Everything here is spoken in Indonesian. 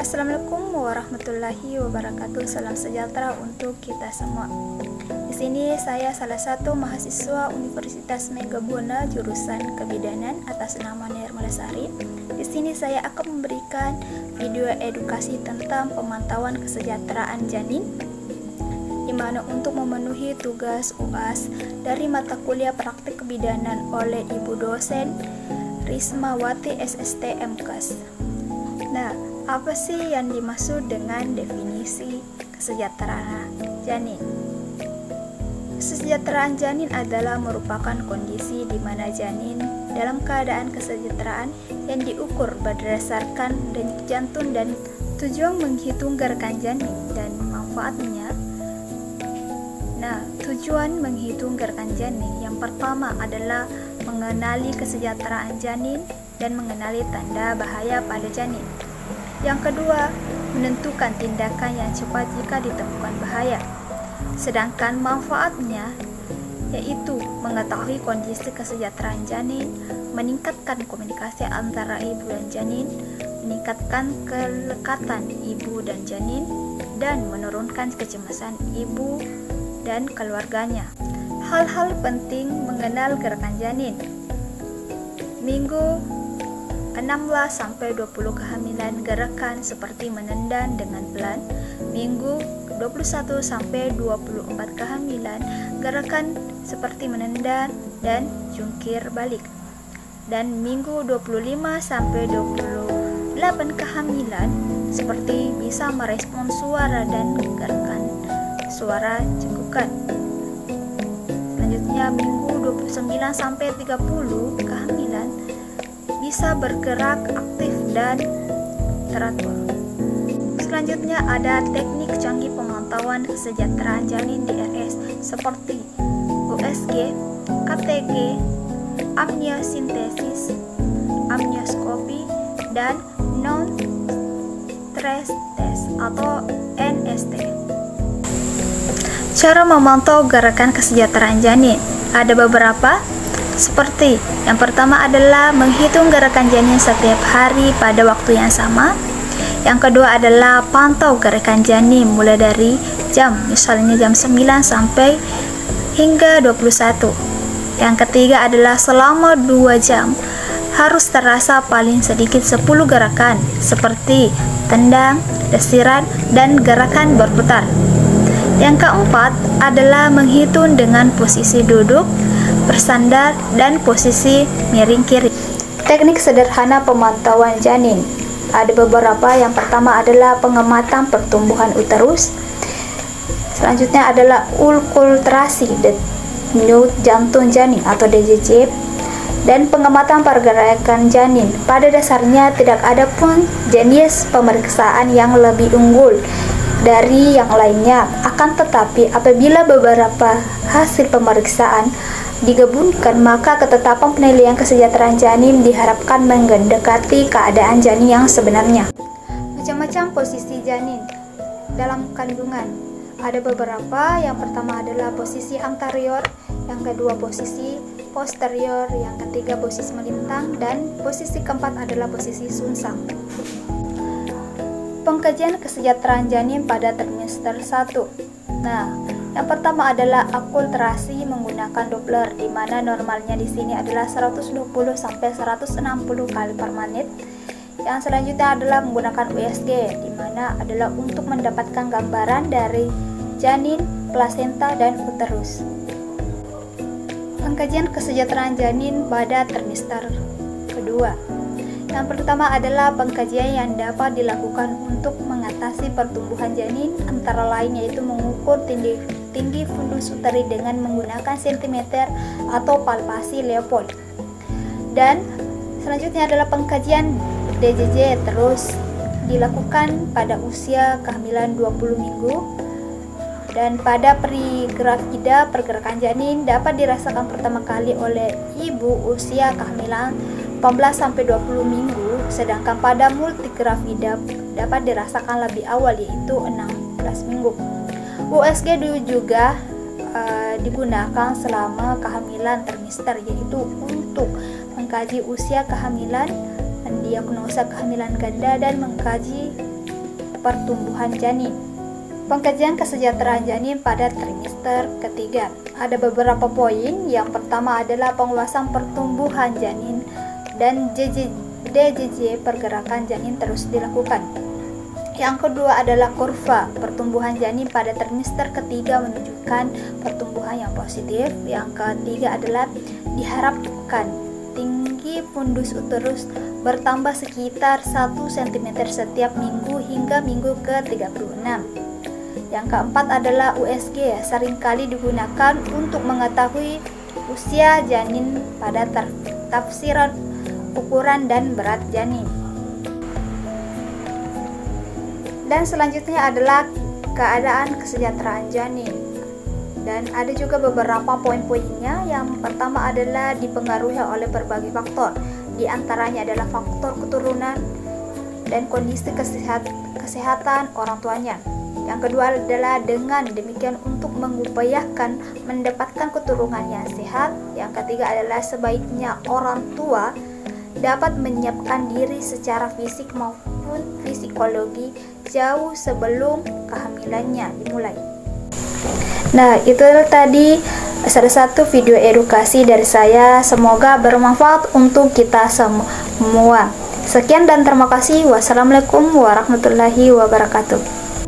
Assalamualaikum warahmatullahi wabarakatuh. Salam sejahtera untuk kita semua. Di sini saya salah satu mahasiswa Universitas Megabuna jurusan Kebidanan atas nama Nirmala Sari. Di sini saya akan memberikan video edukasi tentang pemantauan kesejahteraan janin, di mana untuk memenuhi tugas UAS dari mata kuliah praktik kebidanan oleh Ibu dosen Rismawati SST MKes. Nah, apa sih yang dimaksud dengan definisi kesejahteraan janin? Kesejahteraan janin adalah merupakan kondisi di mana janin dalam keadaan kesejahteraan yang diukur berdasarkan denyut jantung dan tujuan menghitung gerakan janin dan manfaatnya. Nah, tujuan menghitung gerakan janin yang pertama adalah mengenali kesejahteraan janin dan mengenali tanda bahaya pada janin. Yang kedua, menentukan tindakan yang cepat jika ditemukan bahaya. Sedangkan manfaatnya yaitu mengetahui kondisi kesejahteraan janin, meningkatkan komunikasi antara ibu dan janin, meningkatkan kelekatan ibu dan janin, dan menurunkan kecemasan ibu dan keluarganya. Hal-hal penting mengenal gerakan janin. Minggu 16-20 kehamilan, gerakan seperti menendang dengan pelan. Minggu 21-24 kehamilan, gerakan seperti menendang dan jungkir balik. Dan minggu 25-28 kehamilan seperti bisa merespon suara dan gerakan suara cekukan. Selanjutnya minggu 29-30 kehamilan bisa bergerak aktif dan teratur. Selanjutnya ada teknik canggih pemantauan kesejahteraan janin di RS seperti USG, KTG, amniosintesis, amnioskopi, dan non-stress test atau NST. Cara memantau gerakan kesejahteraan janin ada beberapa, seperti yang pertama adalah menghitung gerakan janin setiap hari pada waktu yang sama. Yang kedua adalah pantau gerakan janin mulai dari jam, misalnya jam 9 sampai hingga 21. Yang ketiga adalah selama 2 jam harus terasa paling sedikit 10 gerakan seperti tendang, desiran, dan gerakan berputar. Yang keempat adalah menghitung dengan posisi duduk, bersandar, dan posisi miring kiri. Teknik sederhana pemantauan janin ada beberapa. Yang pertama adalah pengamatan pertumbuhan uterus. Selanjutnya adalah ulkultrasi denyut jantung janin atau DJJ, dan pengamatan pergerakan janin. Pada dasarnya tidak ada pun jenis pemeriksaan yang lebih unggul dari yang lainnya. Akan tetapi apabila beberapa hasil pemeriksaan digabungkan, maka ketetapan penilaian kesejahteraan janin diharapkan mendekati keadaan janin yang sebenarnya. Macam-macam posisi janin dalam kandungan ada beberapa. Yang pertama adalah posisi anterior, yang kedua posisi posterior, yang ketiga posisi melintang, dan posisi keempat adalah posisi sungsang. Pengkajian kesejahteraan janin pada trimester 1. Nah, yang pertama adalah akulturasi menggunakan Doppler, di mana normalnya di sini adalah 120 sampai 160 kali per menit. Yang selanjutnya adalah menggunakan USG, di mana adalah untuk mendapatkan gambaran dari janin, plasenta, dan uterus. Pengkajian kesejahteraan janin pada trimester kedua. Yang pertama adalah pengkajian yang dapat dilakukan untuk mengatasi pertumbuhan janin, antara lain yaitu mengukur tinggi fundus uteri dengan menggunakan sentimeter atau palpasi Leopold. Dan selanjutnya adalah pengkajian DJJ, terus dilakukan pada usia kehamilan 20 minggu. Dan pada pregrafida, pergerakan janin dapat dirasakan pertama kali oleh ibu usia kehamilan 18-20 minggu, sedangkan pada multigrafida dapat dirasakan lebih awal yaitu 16 minggu. USG juga digunakan selama kehamilan trimester, yaitu untuk mengkaji usia kehamilan, mendiagnosa kehamilan ganda, dan mengkaji pertumbuhan janin. Pengkajian kesejahteraan janin pada trimester ketiga. Ada beberapa poin. Yang pertama adalah penguasaan pertumbuhan janin dan DJJ pergerakan janin terus dilakukan. Yang kedua adalah kurva pertumbuhan janin pada trimester ketiga menunjukkan pertumbuhan yang positif. Yang ketiga adalah diharapkan tinggi fundus uterus bertambah sekitar 1 cm setiap minggu hingga minggu ke-36. Yang keempat adalah USG, seringkali digunakan untuk mengetahui usia janin pada tafsiran ukuran dan berat janin. Dan selanjutnya adalah keadaan kesejahteraan janin. Dan ada juga beberapa poin-poinnya. Yang pertama adalah dipengaruhi oleh berbagai faktor. Di antaranya adalah faktor keturunan dan kondisi kesehatan orang tuanya. Yang kedua adalah dengan demikian untuk mengupayakan mendapatkan keturunan yang sehat. Yang ketiga adalah sebaiknya orang tua dapat menyiapkan diri secara fisik maupun psikologi jauh sebelum kehamilannya dimulai. Nah, itu tadi salah satu video edukasi dari saya. Semoga bermanfaat untuk kita semua. Sekian dan terima kasih. Wassalamualaikum warahmatullahi wabarakatuh.